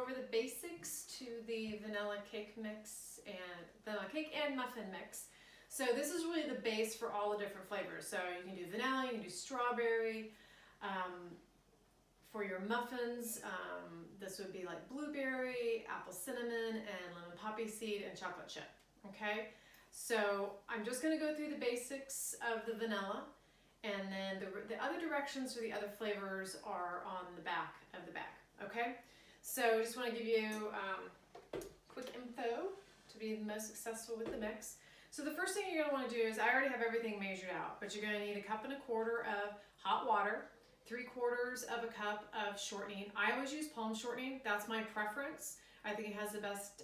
over the basics to the vanilla cake and muffin mix. So this is really the base for all the different flavors. So you can do vanilla, you can do strawberry. For your muffins, this would be like blueberry, apple cinnamon, and lemon poppy seed and chocolate chip. Okay, so I'm just going to go through the basics of the vanilla, and then the other directions for the other flavors are on the back of the bag. Okay, so I just want to give you quick info to be the most successful with the mix. So the first thing you're going to want to do is, I already have everything measured out, but you're going to need 1.25 cups of hot water, 3/4 of a cup of shortening. I always use palm shortening. That's my preference. I think it has the best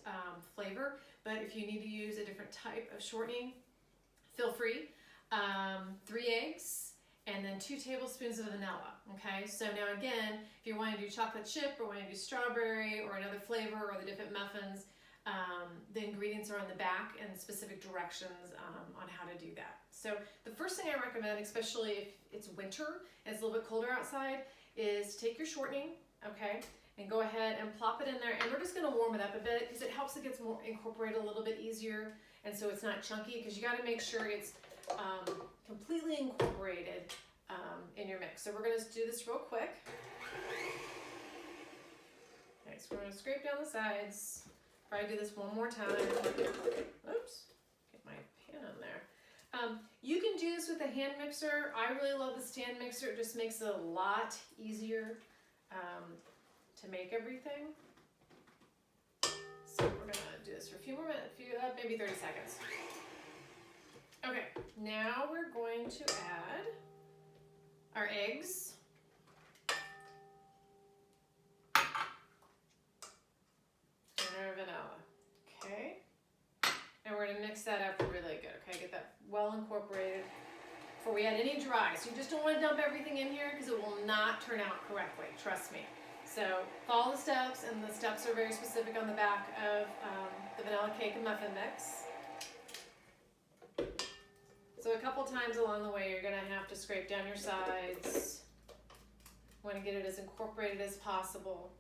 flavor, but if you need to use a different type of shortening, feel free. 3 eggs, and then 2 tablespoons of vanilla. Okay, so now again, if you want to do chocolate chip or want to do strawberry or another flavor or the different muffins, the ingredients are on the back and specific directions on how to do that. So the first thing I recommend, especially if it's winter and it's a little bit colder outside, is take your shortening, okay, and go ahead and plop it in there. And we're just going to warm it up a bit because it helps it gets more incorporated a little bit easier, and so it's not chunky, because you got to make sure it's completely incorporated in your mix. So we're going to do this real quick. Okay, so we're going to scrape down the sides. Probably do this one more time. Oops, get my pan on there. You can do this with a hand mixer. I really love the stand mixer. It just makes it a lot easier to make everything. So we're gonna do this for a few more minutes, maybe 30 seconds. Okay, now we're going to add our eggs. And our vanilla, okay? And we're gonna mix that up really good, okay? Get that well incorporated before we add any dry. So you just don't wanna dump everything in here because it will not turn out correctly, trust me. So follow the steps, and the steps are very specific on the back of the vanilla cake and muffin mix. So a couple times along the way, you're gonna have to scrape down your sides. Want to get it as incorporated as possible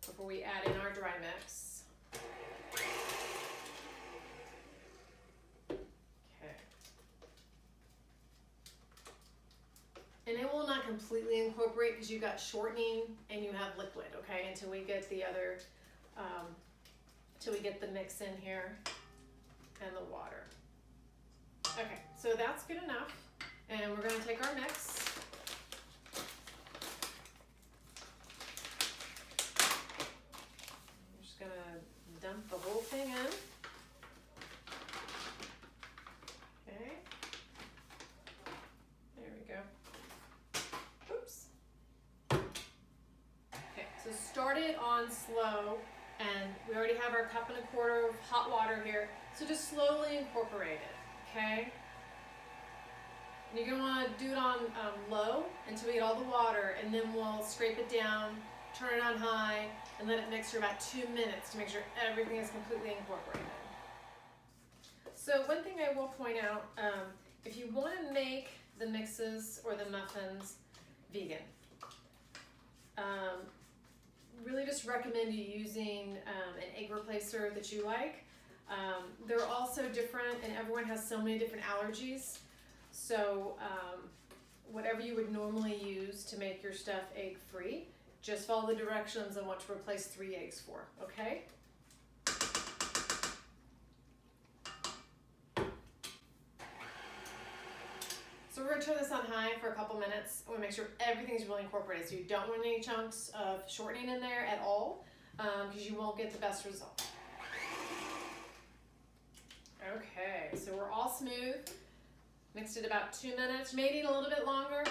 before we add in our dry mix. Okay. And it will not completely incorporate because you've got shortening and you have liquid, okay, until we get the other, till we get the mix in here and the water. Okay, so that's good enough. And we're going to take our mix. I'm just going to dump the whole thing in. Okay. There we go. Oops. Okay, so start it on slow. And we already have our 1.25 cups of hot water here. So just slowly incorporate it. Okay, and you're going to want to do it on low until we get all the water, and then we'll scrape it down, turn it on high, and let it mix for about 2 minutes to make sure everything is completely incorporated. So one thing I will point out, if you want to make the mixes or the muffins vegan, really just recommend you using an egg replacer that you like. They're also different, and everyone has so many different allergies. So whatever you would normally use to make your stuff egg-free, just follow the directions on what to replace 3 eggs for, okay? So we're going to turn this on high for a couple minutes. I want to make sure everything's really incorporated. So you don't want any chunks of shortening in there at all, because you won't get the best result. Okay, so we're all smooth. Mixed it about 2 minutes. May need a little bit longer.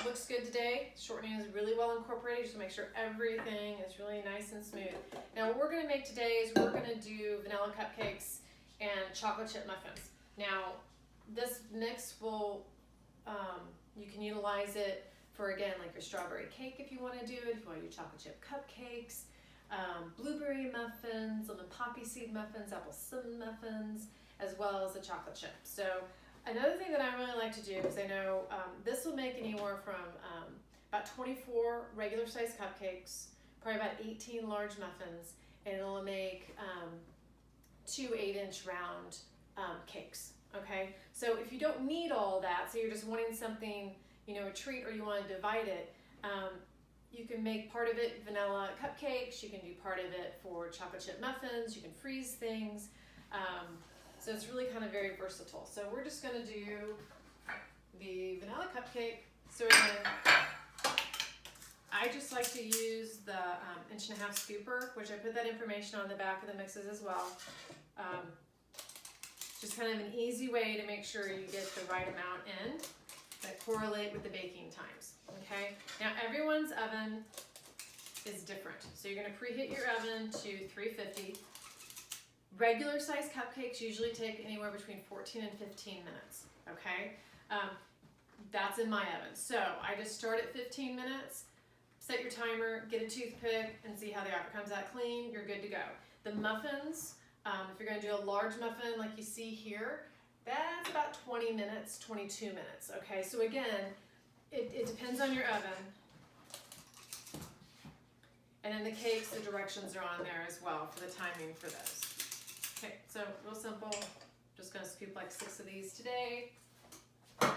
Looks good today. Shortening is really well incorporated, just to make sure everything is really nice and smooth. Now what we're going to make today is we're going to do vanilla cupcakes and chocolate chip muffins. Now this mix will, you can utilize it for, again, like your strawberry cake if you want to do it, if you want to do chocolate chip cupcakes, blueberry muffins, lemon poppy seed muffins, apple cinnamon muffins, as well as the chocolate chip. So another thing that I really like to do, because I know this will make anywhere from about 24 regular size cupcakes, probably about 18 large muffins, and it'll make 2 8-inch round cakes. Okay, so if you don't need all that, so you're just wanting something, you know, a treat, or you want to divide it, you can make part of it vanilla cupcakes, you can do part of it for chocolate chip muffins, you can freeze things. So it's really kind of very versatile. So we're just going to do the vanilla cupcake. So again, I just like to use the 1.5 inch scooper, which I put that information on the back of the mixes as well. Just kind of an easy way to make sure you get the right amount in that correlate with the baking times. Okay, now everyone's oven is different. So you're going to preheat your oven to 350. Regular size cupcakes usually take anywhere between 14 and 15 minutes. Okay, that's in my oven. So I just start at 15 minutes, set your timer, get a toothpick, and see how the outer comes out clean. You're good to go. The muffins, if you're going to do a large muffin like you see here, that's about 20 minutes, 22 minutes. Okay, so again, it depends on your oven. And then the cakes, the directions are on there as well for the timing for those. Okay, so real simple. Just going to scoop like 6 of these today. And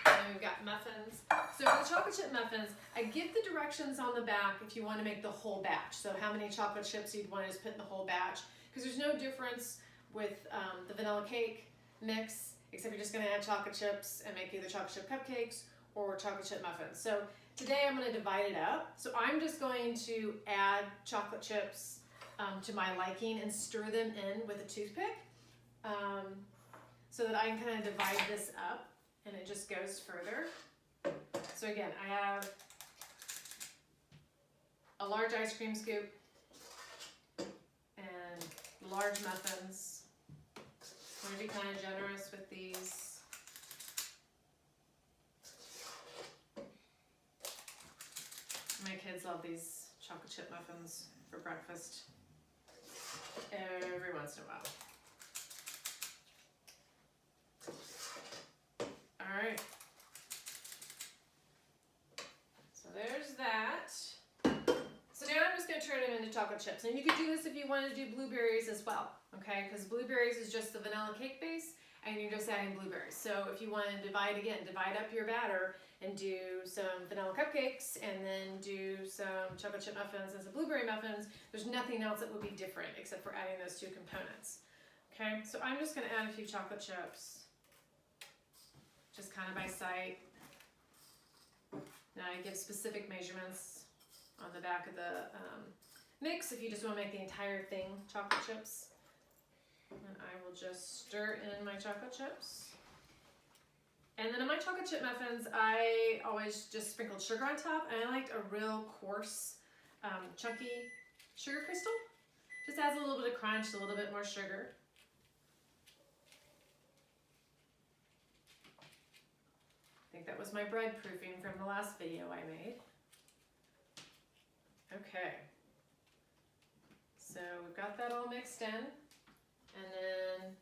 then we've got muffins. So for the chocolate chip muffins, I give the directions on the back if you want to make the whole batch. So how many chocolate chips you'd want to just put in the whole batch. Because there's no difference with the vanilla cake mix, except you're just going to add chocolate chips and make either chocolate chip cupcakes or chocolate chip muffins. So today I'm going to divide it up. So I'm just going to add chocolate chips to my liking and stir them in with a toothpick so that I can kind of divide this up and it just goes further. So again, I have a large ice cream scoop and large muffins. I'm going to be kind of generous with these. My kids love these chocolate chip muffins for breakfast every once in a while. All right. So there's that. So now I'm just going to turn them into chocolate chips. And you could do this if you wanted to do blueberries as well, okay? Because blueberries is just the vanilla cake base, and you're just adding blueberries. So if you want to divide up your batter and do some vanilla cupcakes and then do some chocolate chip muffins and some blueberry muffins, there's nothing else that would be different except for adding those 2 components. Okay, so I'm just going to add a few chocolate chips, just kind of by sight. Now I give specific measurements on the back of the mix if you just want to make the entire thing chocolate chips. And I will just stir in my chocolate chips. And then in my chocolate chip muffins, I always just sprinkled sugar on top, and I liked a real coarse, chunky sugar crystal. Just adds a little bit of crunch, a little bit more sugar. I think that was my bread proofing from the last video I made. Okay. So we've got that all mixed in, and then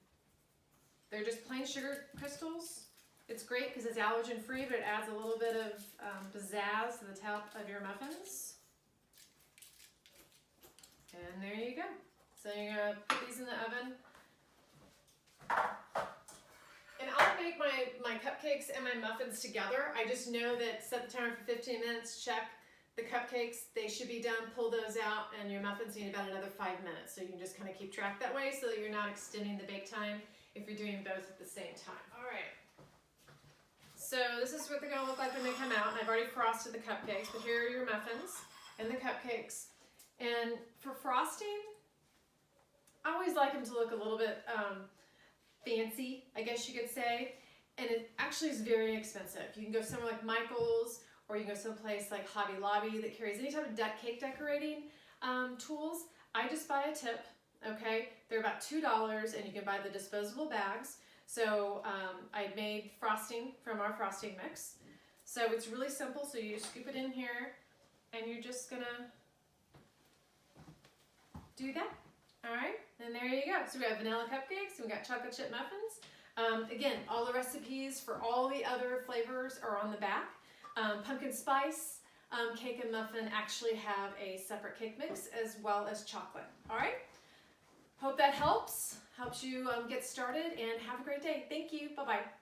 they're just plain sugar crystals. It's great because it's allergen free, but it adds a little bit of pizzazz to the top of your muffins. And there you go. So you're going to put these in the oven. And I'll make my cupcakes and my muffins together. I just know that set the timer for 15 minutes, check the cupcakes, they should be done, pull those out, and your muffins need about another 5 minutes. So you can just kind of keep track that way so that you're not extending the bake time if you're doing both at the same time. All right. So this is what they're gonna look like when they come out. I've already frosted the cupcakes, but here are your muffins and the cupcakes. And for frosting, I always like them to look a little bit fancy, I guess you could say. And it actually is very expensive. You can go somewhere like Michael's, or you can go someplace like Hobby Lobby that carries any type of cake decorating tools. I just buy a tip, okay? They're about $2, and you can buy the disposable bags. So I made frosting from our frosting mix. So it's really simple. So you scoop it in here, and you're just gonna do that. All right, and there you go. So we have vanilla cupcakes, and we got chocolate chip muffins. Again, all the recipes for all the other flavors are on the back. Pumpkin spice, cake and muffin actually have a separate cake mix as well as chocolate. All right? Hope that helps you get started, and have a great day. Thank you. Bye-bye.